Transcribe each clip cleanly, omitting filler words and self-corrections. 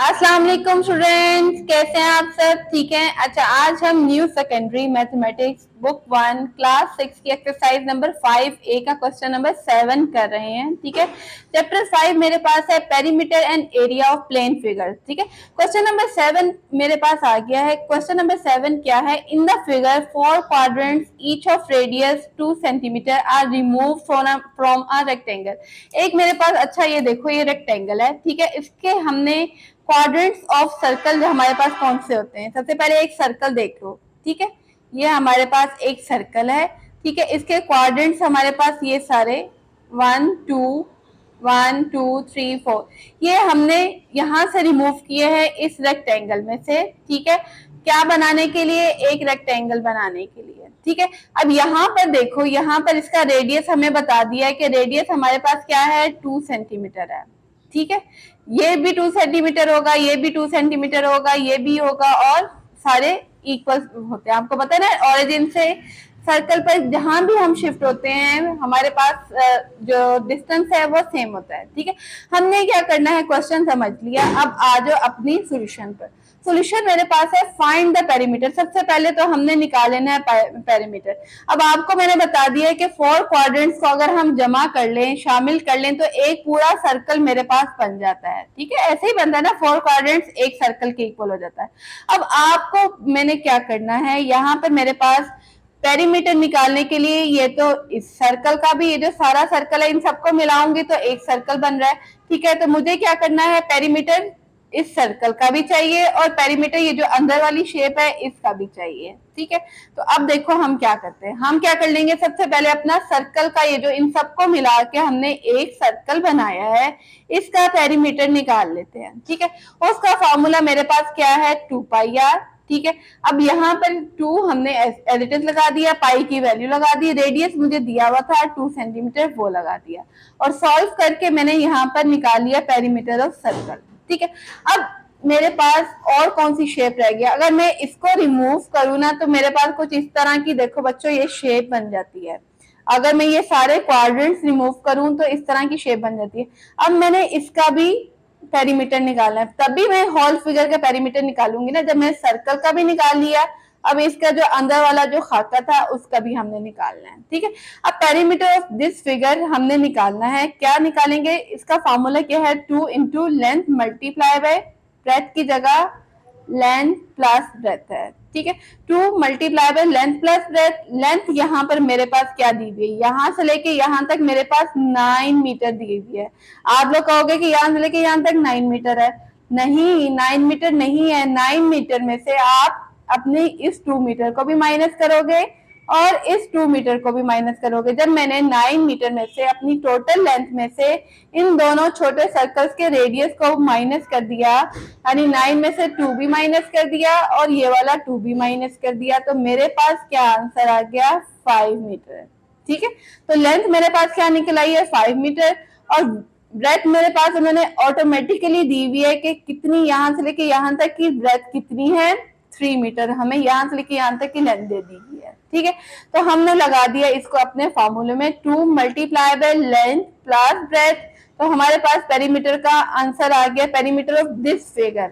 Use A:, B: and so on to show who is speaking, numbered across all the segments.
A: अस्सलाम वालेकुम स्टूडेंट्स, कैसे हैं आप सब? ठीक हैं। अच्छा, आज हम new secondary mathematics book 1 class 6 की एक्सरसाइज नंबर 5A का क्वेश्चन नंबर 7 कर रहे हैं। ठीक है, चैप्टर 5 मेरे पास है perimeter and area of plane figure. ठीक है, क्वेश्चन नंबर 7 मेरे पास आ गया है। क्वेश्चन नंबर 7 क्या है? In the figure 4 quadrants each of radius 2 centimetre are remove from a rectangle. एक मेरे पास, अच्छा ये देखो, ये रेक्टेंगल है। ठीक है, इसके हमने क्वाड्रेंट्स ऑफ सर्कल जो हमारे पास कौन से होते हैं? सबसे पहले एक सर्कल देख लो। ठीक है, ये हमारे पास एक सर्कल है। ठीक है, इसके क्वाड्रेंट्स हमारे पास ये सारे 1 2 ये हमने यहाँ से रिमूव किए हैं इस रेक्टेंगल में से। ठीक है, क्या बनाने के लिए? एक रेक्टेंगल बनाने के लिए। ठीक है, अब यहाँ पर देखो, यहाँ पर इसका रेडियस हमें बता दिया है कि रेडियस हमारे पास क्या है? 2 सेंटीमीटर है। ठीक है, ये भी 2 सेंटीमीटर होगा, ये भी 2 सेंटीमीटर होगा, ये भी होगा, और सारे इक्वल होते हैं। आपको पता है ना, ओरिजिन से सर्कल पर जहां भी हम शिफ्ट होते हैं हमारे पास जो डिस्टेंस है वो सेम होता है। ठीक है, हमने क्या करना है, क्वेश्चन समझ लिया। अब आ जाओ अपनी सॉल्यूशन पर। सॉल्यूशन मेरे पास है फाइंड द पेरीमीटर। सबसे पहले तो हमने निकाल लेना है पेरीमीटर। अब आपको मैंने बता दिया है कि 4 क्वाड्रेंट्स को अगर हम जमा कर लें, शामिल कर लें, तो एक पूरा सर्कल मेरे पास बन जाता है। ठीक है, ऐसे ही बनता है ना, 4 क्वाड्रेंट्स एक सर्कल के इक्वल हो जाता है। अब आपको मैंने क्या करना है, यहाँ पर मेरे पास पेरीमीटर निकालने के लिए, ये तो इस सर्कल का भी, ये जो सारा सर्कल है इन सबको मिलाऊंगी तो एक सर्कल बन रहा है। ठीक है, तो मुझे क्या करना है, पेरीमीटर इस सर्कल का भी चाहिए और पेरीमीटर ये जो अंदर वाली शेप है इसका भी चाहिए। ठीक है, तो अब देखो हम क्या करते हैं। हम क्या कर लेंगे, सबसे पहले अपना सर्कल का, ये जो इन सबको मिला के हमने एक सर्कल बनाया है, इसका पेरीमीटर निकाल लेते हैं। ठीक है, उसका फॉर्मूला मेरे पास क्या है? 2πr। ठीक है, अब यहाँ पर 2 हमने एज इट इज लगा दिया, पाई की वैल्यू लगा दी, रेडियस मुझे दिया हुआ था 2 सेंटीमीटर, वो लगा दिया, और सॉल्व करके मैंने यहाँ पर निकाल लिया पेरीमीटर ऑफ सर्कल। ठीक है, अब मेरे पास और कौन सी शेप रह गया? अगर मैं इसको रिमूव करूँ ना तो मेरे पास कुछ इस तरह की, देखो बच्चों, ये शेप बन जाती है। अगर मैं ये सारे क्वाड्रेंट्स रिमूव करूं तो इस तरह की शेप बन जाती है। अब मैंने इसका भी पेरीमीटर निकालना है, तभी मैं होल फिगर का पेरीमीटर निकालूंगी ना, जब मैं सर्कल का भी निकाल लिया। अब इसका जो अंदर वाला जो खाका था उसका भी हमने निकालना है। ठीक है, अब पेरीमीटर ऑफ दिस फिगर हमने निकालना है। क्या निकालेंगे? इसका फॉर्मूला क्या है? 2 into length multiply by breath की जगह लेंथ प्लस ब्रेथ है। ठीक है, 2 multiply by length plus breadth. Length यहाँ पर मेरे पास क्या दी हुई है? यहाँ से लेके यहाँ तक मेरे पास 9 मीटर दी हुई है। आप लोग कहोगे कि यहाँ से लेके यहाँ तक 9 मीटर है। नहीं, 9 मीटर नहीं है। 9 मीटर में से आप अपने इस 2 मीटर को भी माइनस करोगे और इस 2 मीटर को भी माइनस करोगे। जब मैंने 9 मीटर में से अपनी टोटल लेंथ में से इन दोनों छोटे सर्कल्स के रेडियस को माइनस कर दिया, यानी 9 में से 2 भी माइनस कर दिया और ये वाला 2 भी माइनस कर दिया, तो मेरे पास क्या आंसर आ गया? 5 मीटर। ठीक है, तो लेंथ मेरे पास क्या निकल आई है? 5 मीटर। और ब्रेथ मेरे पास उन्होंने ऑटोमेटिकली दी हुई है कि कितनी, यहाँ से लेके यहाँ तक की ब्रेथ कितनी है? 3 मीटर। हमें यहाँ से लेके यहाँ तक की लेंथ दे दी गई है। ठीक है, तो हमने लगा दिया इसको अपने फॉर्मूले में, 2 multiply by length plus breadth. तो हमारे पास पेरीमीटर का आंसर आ गया, पेरीमीटर ऑफ दिस फिगर।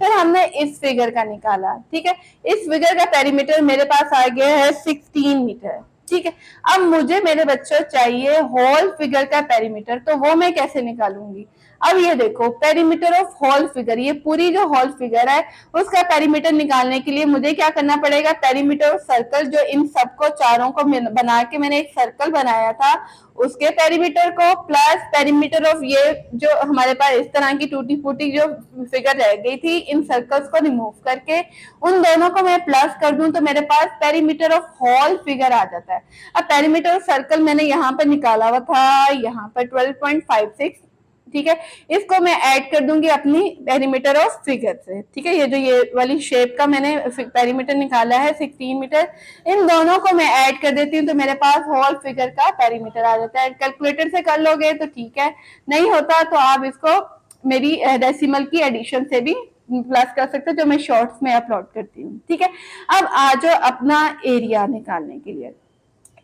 A: फिर हमने इस फिगर का निकाला। ठीक है, इस फिगर का पेरीमीटर मेरे पास आ गया है 16 मीटर। ठीक है, अब मुझे मेरे बच्चों चाहिए होल फिगर का पेरीमीटर, तो वो मैं कैसे निकालूंगी? अब ये देखो, पेरीमीटर ऑफ होल फिगर, ये पूरी जो होल फिगर है उसका पेरीमीटर निकालने के लिए मुझे क्या करना पड़ेगा? पेरीमीटर ऑफ सर्कल, जो इन सबको चारों को बना के मैंने एक सर्कल बनाया था, उसके पेरीमीटर को, प्लस पेरीमीटर ऑफ ये जो हमारे पास इस तरह की टूटी फूटी जो फिगर रह गई थी, इन सर्कल्स को रिमूव करके उन दोनों को मैं प्लस कर दूं तो मेरे पास पेरीमीटर ऑफ होल फिगर आ जाता है। अब पेरीमीटर ऑफ सर्कल मैंने यहाँ पर निकाला हुआ था, यहाँ पर 12.56। ठीक है, इसको मैं ऐड कर दूंगी अपनी पेरीमीटर ऑफ फिगर से। ठीक है, ये जो ये वाली शेप का मैंने पेरीमीटर निकाला है 16 मीटर, इन दोनों को मैं ऐड कर देती हूँ तो मेरे पास होल फिगर का पेरीमीटर आ जाता है। कैलकुलेटर से कर लोगे तो ठीक है, नहीं होता तो आप इसको मेरी डेसिमल की एडिशन से भी प्लस कर सकते हो, जो मैं शॉर्ट्स में अपलोड करती हूँ। ठीक है, अब आ जाओ अपना एरिया निकालने के लिए।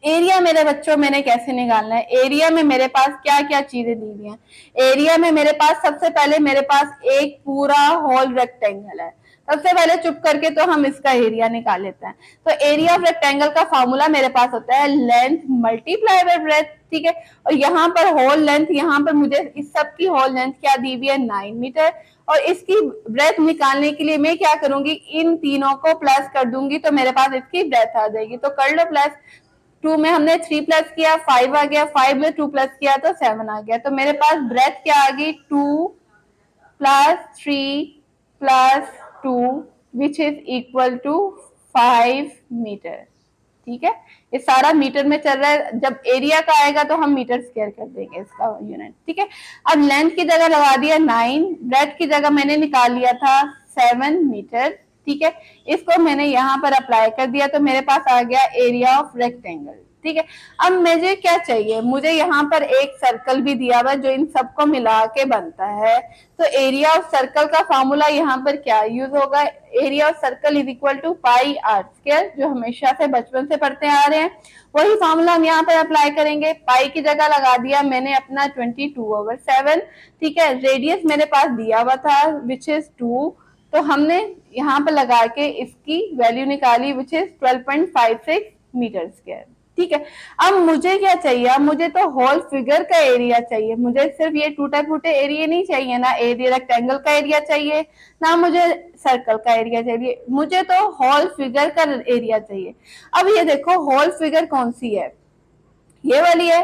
A: एरिया मेरे बच्चों मैंने कैसे निकालना है, एरिया में मेरे पास क्या क्या चीजें दी हुई हैं। एरिया में मेरे पास सबसे पहले मेरे पास एक पूरा होल रेक्टेंगल है। सबसे पहले चुप करके तो हम इसका एरिया निकाल लेते हैं। तो एरिया ऑफ रेक्टेंगल का फॉर्मूला मेरे पास होता है लेंथ मल्टीप्लाई बाय ब्रेथ, ठीक है। और यहाँ पर होल लेंथ, यहाँ पर मुझे इस सब की होल लेंथ क्या दी हुई है 9 मीटर। और इसकी ब्रेथ निकालने के लिए मैं क्या करूंगी, इन तीनों को प्लस कर दूंगी तो मेरे पास इसकी ब्रेथ आ जाएगी। तो कर लो प्लस, 2 में हमने 3 प्लस किया 5 आ गया, 5 में 2 प्लस किया तो 7 आ गया। तो मेरे पास ब्रेथ क्या आ गई 2 plus 3 plus 2 which is equal to 5 metre, ठीक है। ये सारा मीटर में चल रहा है, जब एरिया का आएगा तो हम मीटर स्क्वायर कर देंगे इसका यूनिट, ठीक है। अब लेंथ की जगह लगा दिया 9, ब्रेथ की जगह मैंने निकाल लिया था 7 मीटर, ठीक है। इसको मैंने यहाँ पर अप्लाई कर दिया तो मेरे पास आ गया एरिया ऑफ रेक्टेंगल, ठीक है। अब मुझे क्या चाहिए, मुझे यहाँ पर एक सर्कल भी दिया हुआ जो इन सबको मिला के बनता है। तो एरिया ऑफ सर्कल का फॉर्मूला यहाँ पर क्या यूज होगा, area of circle is equal to pi r square, जो हमेशा से बचपन से पढ़ते आ रहे हैं। वही फॉर्मूला हम यहाँ पर अप्लाई करेंगे। पाई की जगह लगा दिया मैंने अपना 22/7, ठीक है। रेडियस मेरे पास दिया हुआ था विच इज 2, तो हमने यहाँ पर लगा के इसकी वैल्यू निकाली विच इज 12.56 मीटर स्क्वायर, ठीक है। अब मुझे क्या चाहिए, अब मुझे तो होल फिगर का एरिया चाहिए, मुझे सिर्फ ये टूटे फूटे एरिया नहीं चाहिए ना, एरिया रेक्टेंगल का एरिया चाहिए ना मुझे सर्कल का एरिया चाहिए, मुझे तो होल फिगर का एरिया चाहिए। अब ये देखो होल फिगर कौन सी है, ये वाली है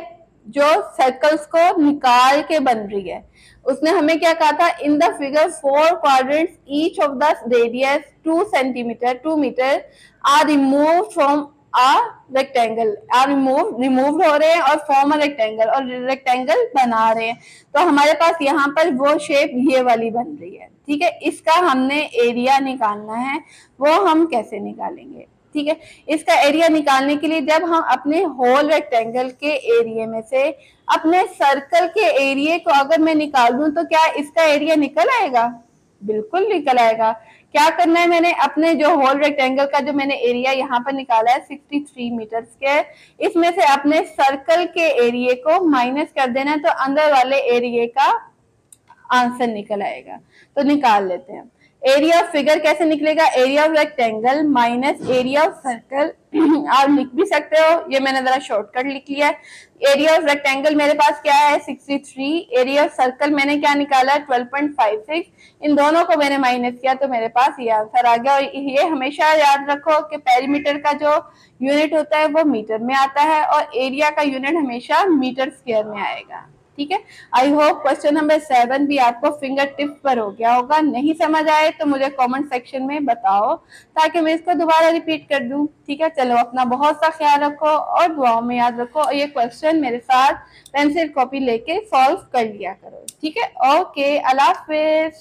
A: जो सर्कल्स को निकाल के बन रही है। उसने हमें क्या कहा था, in the figure 4 quadrants each of the radius 2 centimetre 2 metre are remove from a rectangle, are remove हो रहे हैं और फॉर्म अ रेक्टेंगल, और रेक्टेंगल बना रहे हैं। तो हमारे पास यहाँ पर वो शेप ये वाली बन रही है, ठीक है। इसका हमने एरिया निकालना है, वो हम कैसे निकालेंगे, ठीक है। इसका एरिया निकालने के लिए जब हम अपने होल रेक्टेंगल के एरिया में से अपने सर्कल के एरिया को अगर मैं निकाल दूं तो क्या इसका एरिया निकल आएगा, बिल्कुल निकल आएगा। क्या करना है, मैंने अपने जो होल रेक्टेंगल का जो मैंने एरिया यहाँ पर निकाला है 63 मीटर स्क्वायर, इसमें से अपने सर्कल के एरिया को माइनस कर देना है तो अंदर वाले एरिया का आंसर निकल आएगा। तो निकाल लेते हैं। एरिया ऑफ फिगर कैसे निकलेगा, area of rectangle minus area of circle, आप लिख भी सकते हो, ये मैंने जरा शॉर्टकट लिख लिया है। एरिया ऑफ रेक्टेंगल मेरे पास क्या है 63, एरिया ऑफ सर्कल मैंने क्या निकाला है 12.56, इन दोनों को मैंने माइनस किया तो मेरे पास ये आंसर आ गया। और ये हमेशा याद रखो कि पेरीमीटर का जो यूनिट होता है वो मीटर में आता है और एरिया का यूनिट हमेशा मीटर स्क्वायर में आएगा, ठीक है। आई होप क्वेश्चन नंबर 7 भी आपको फिंगर टिप पर हो गया होगा। नहीं समझ आए तो मुझे कमेंट सेक्शन में बताओ ताकि मैं इसको दोबारा रिपीट कर दूं, ठीक है। चलो अपना बहुत सा ख्याल रखो और दुआओं में याद रखो, और ये क्वेश्चन मेरे साथ पेंसिल कॉपी लेके सॉल्व कर लिया करो, ठीक है। ओके, अल्लाह हाफिज।